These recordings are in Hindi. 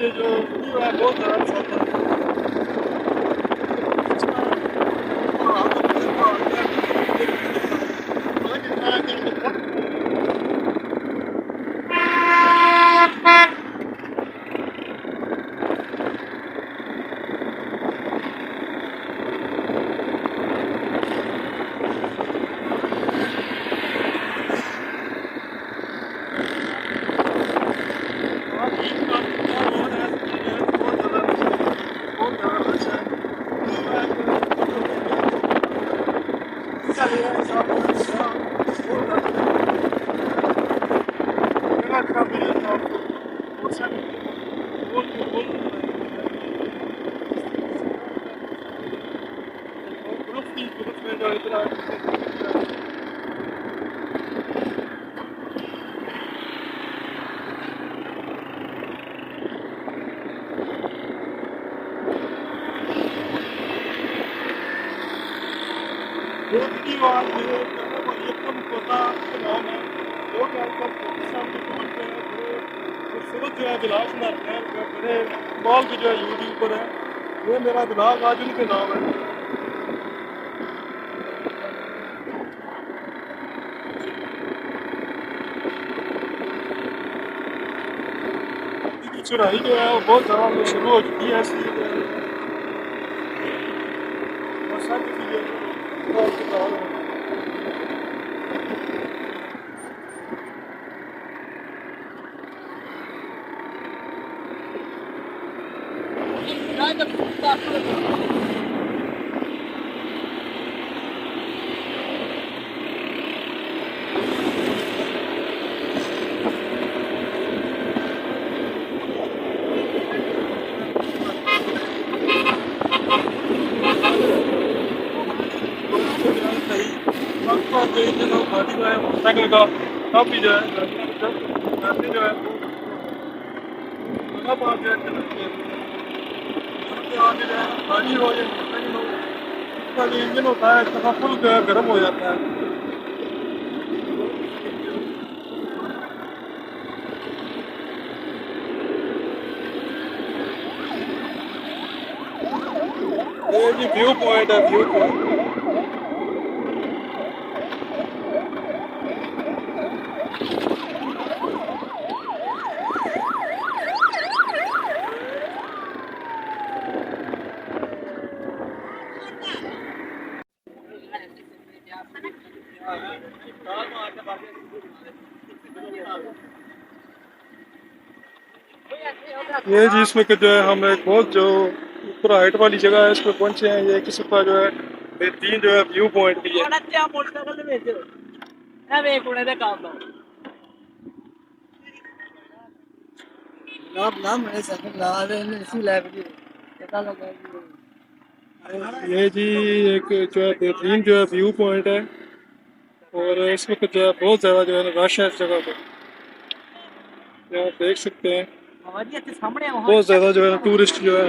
ये जो व्यू है बहुत ज़बरदस्त है। जो है ब्लॉग बनाते हैं बड़े मॉल के जो है यूट्यूब पर है। ये मेरा ब्लॉग आज उनके नाम है। चढ़ाई जो है वो बहुत ज़्यादा शुरू हो चुकी है इसलिए मोटरसाइकिल का काफ़ी जो है जो है गाड़ी हो या मोटरसाइकिल हो, इसका जो इंजन होता है इसका फुल जो है गर्म हो जाता है। ये जी व्यू पॉइंट है, व्यू पॉइंट। ये जी इसमें जो है हम एक बहुत जो ऊपर हाइट वाली जगह है इस पर पहुंचे हैं। ये किसी का जो है बेहतरीन जो है व्यू पॉइंट भी है। ये जी एक जो है बेहतरीन जो है व्यू पॉइंट है और इस वक्त जो है बहुत ज़्यादा जो है रश है इस जगह पर। आप देख सकते हैं बहुत ज़्यादा जो है टूरिस्ट जो है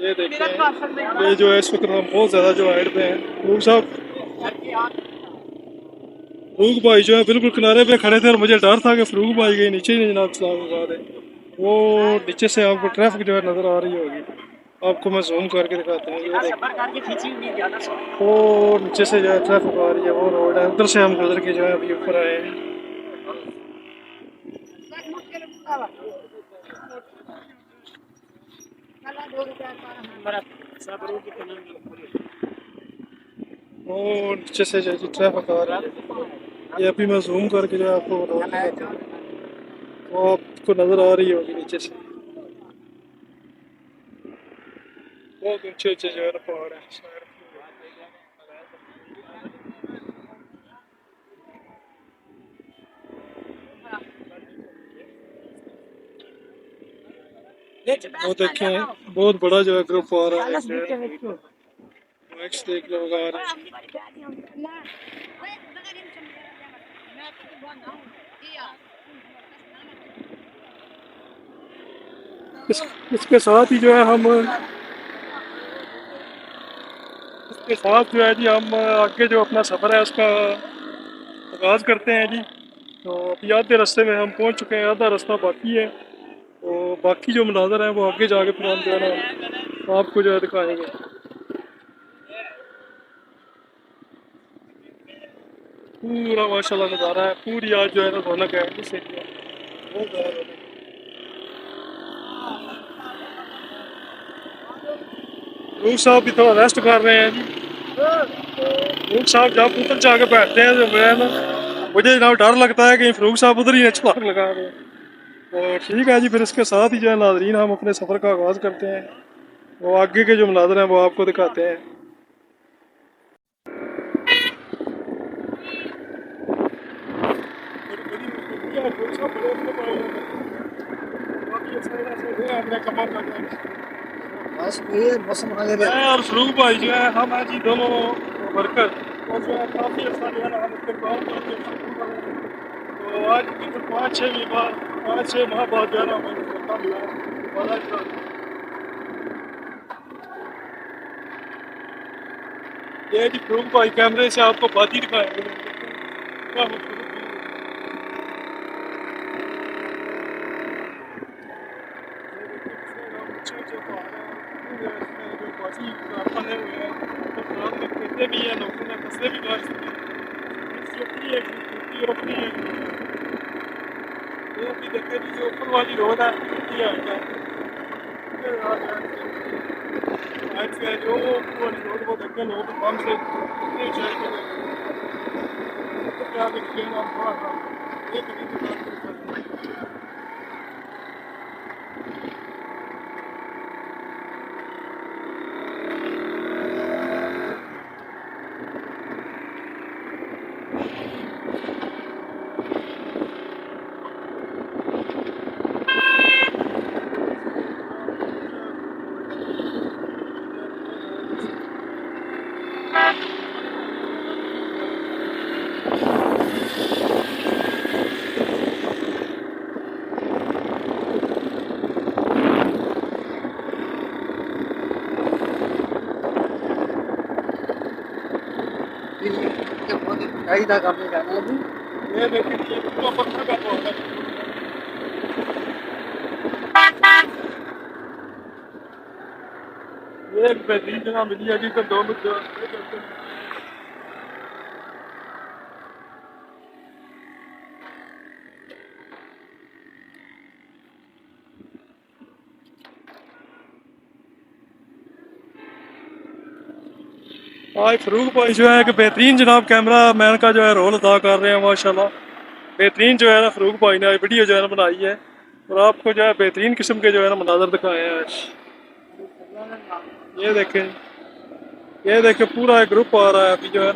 ये देखिए ये जो है इस वक्त हम बहुत ज़्यादा जो हाइट पे हैं। रूक साहब, फरूक भाई जो है बिल्कुल किनारे पे खड़े थे और मुझे डर था कि फरूक भाई के नीचे ही जनाब सलाम है। वो नीचे से आपको ट्रैफिक जो है नज़र आ रही होगी, आपको मैं जूम करके दिखाता हूँ। ये देखिए वो नीचे से जो है ट्रैफिक आ रही है, वो रोड है, उधर से हम गुजर के जो है अभी ऊपर आए हैं। वो नीचे से जो ट्रैफिक आ रहा है, ये अभी मैं जूम करके जो है आपको वो आपको नज़र आ रही होगी नीचे से। बहुत ऊंचे ऊंचे जो है पहाड़ है। वो देखें बहुत बड़ा जो है ग्रुप आ रहा है। मैक्स देख लो आ रहा है। इसके साथ ही जो है हम इसके साथ जो है जी हम आगे जो अपना सफ़र है उसका आगाज़ करते हैं जी। तो अभी आधे रास्ते में हम पहुंच चुके हैं, आधा रास्ता बाकी है। तो बाकी जो मनाज़र हैं वो आगे जाके फिर हम जो है ना आपको जो है दिखाएंगे। पूरा माशाल्लाह नज़ारा है, पूरी आज जो है ना रौनक है इस एरिया में, बहुत ज़्यादा रौनक है। रूख साहब भी थोड़ा रेस्ट कर रहे हैं जी। रूख साहब जब उधर जाके बैठते हैं तो मैं ना मुझे जनाब डर लगता है कि फरूख साहब उधर ही छलांग लगा रहे हैं। तो ठीक है जी, फिर इसके साथ ही जो है नाजरीन हम अपने सफ़र का आगाज़ करते हैं। वो आगे के जो मनाज़र हैं वो आपको दिखाते हैं। बस ये मौसम आ गया मैं और फरूक भाई जो है हम हैं जी दोनों वर्कर, और जो है काफ़ी अच्छा जो है ना हम इसके काम करते हैं। तो आज तकरीबन 5-6 माह बाद जो है ना हमें मौका मिला है वाला का। ये जी फरूक भाई कैमरे से आपको बाजी दिखाएंगे क्या खूबसूरत व्यू है। ये देखिए पिछले हम ऊंचे ऊंचे पहाड़ हैं, पूरे इसमें जो बाजी बने हुए हैं, तो रात में खेते भी हैं, लोगों ने फसलें भी काट दी हैं। इसकी अपनी एक खूबसूरती और अपनी एक रौनक है। ये अभी देखे जी जो ऊपर वाली रोड है ये आ गया आज से जो ऊपर वाली रोड को देखे लोग काम से कितनी ऊंचाई पे ऊपर क्या देखिए ना थोड़ा सा ये तरीके से बात करते हैं। गाड़ी था काम में जाना अभी ये देखिए ये पूरा पत्थर का पहाड़ है। ये एक बेहतरीन जगह मिली है जी, तो 2 मिनट जो है करते हैं। आज फरूक भाई जो है कि बेहतरीन जनाब कैमरा मैन का जो है रोल अदा कर रहे हैं माशाल्लाह। बेहतरीन जो है ना फरूक भाई ने आज वीडियो जो है ना बनाई है, और आपको जो है बेहतरीन किस्म के जो है ना मनाजर दिखाए हैं आज। ये देखें, ये देखें पूरा एक ग्रुप आ रहा है अभी जो है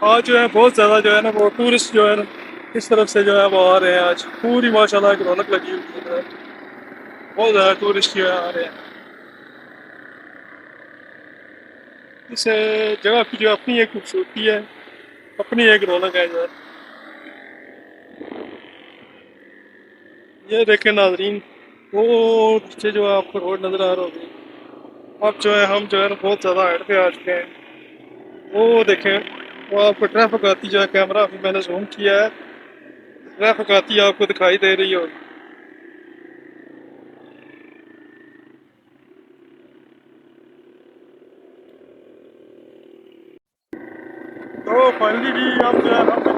आज जो है बहुत ज़्यादा जो है ना वो टूरिस्ट जो है ना इस तरफ से जो है वो आ रहे हैं। आज पूरी माशाल्लाह एक रौनक लगी हुई है, बहुत ज़्यादा टूरिस्ट जो है आ रहे हैं। इस जगह की जो अपनी एक खूबसूरती है, अपनी एक रौनक है जो है। ये देखें नाजरीन, वो नीचे जो है आपको रोड नज़र आ रहा होगी। अब जो है हम जो है ना बहुत ज़्यादा हाइट पे आ चुके हैं। वो देखें, वो आपको ट्रैफिक आती जो है, कैमरा अभी मैंने जूम किया है, ट्रैफिक आती आपको दिखाई दे रही होगी। तो फाइनली भी अब जो है हम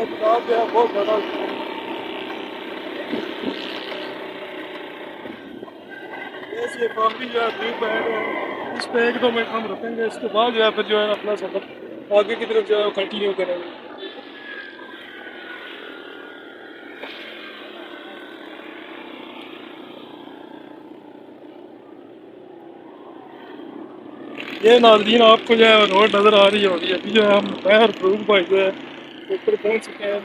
एहतजाज जो है बहुत ज़्यादा। ये काफ़ी जो है भीड़ भाड़ है, इस पे 1-2 मिनट हम रुकेंगे, इसके बाद जो है फिर जो है अपना सफर आगे की तरफ जो है कंटिन्यू करेंगे। ये नाज़रीन आपको जो है रोड नज़र आ रही होगी, अभी जो है हम मैं और फरूक भाई जो है ऊपर पहुंच चुके हैं,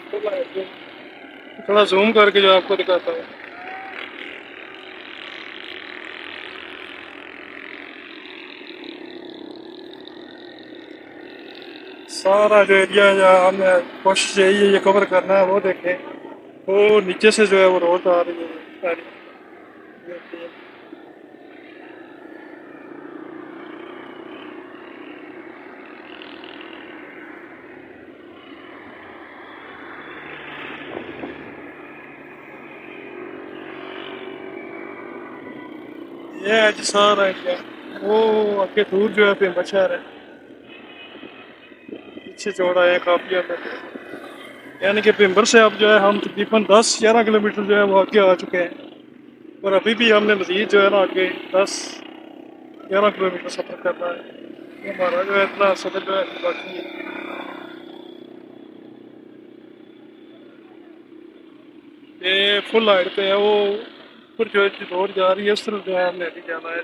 थोड़ा जूम करके जो है आपको दिखाता हूँ। सारा जो एरिया जो है हमने कोशिश यही है ये कवर करना है, वो देखें वो नीचे से जो है वो रोड आ रही है सारी। ये है जी सारा एरिया, वो आगे दूर जो है भीमबर शहर है, पीछे चौड़ा है काफ़ी हमें, यानी कि भीमबर से अब जो है हम तकरीबन 10-11 किलोमीटर जो है वो आगे आ चुके हैं, और अभी भी हमने मज़ीद जो है ना आगे 10-11 किलोमीटर सफ़र करना है। ये हमारा जो है इतना सफ़र जो है बाकी है। ये फुल हाइट पे है, वो ऊपर जो है रोड जा रही है उस तरफ जो है हमने अभी जाना है।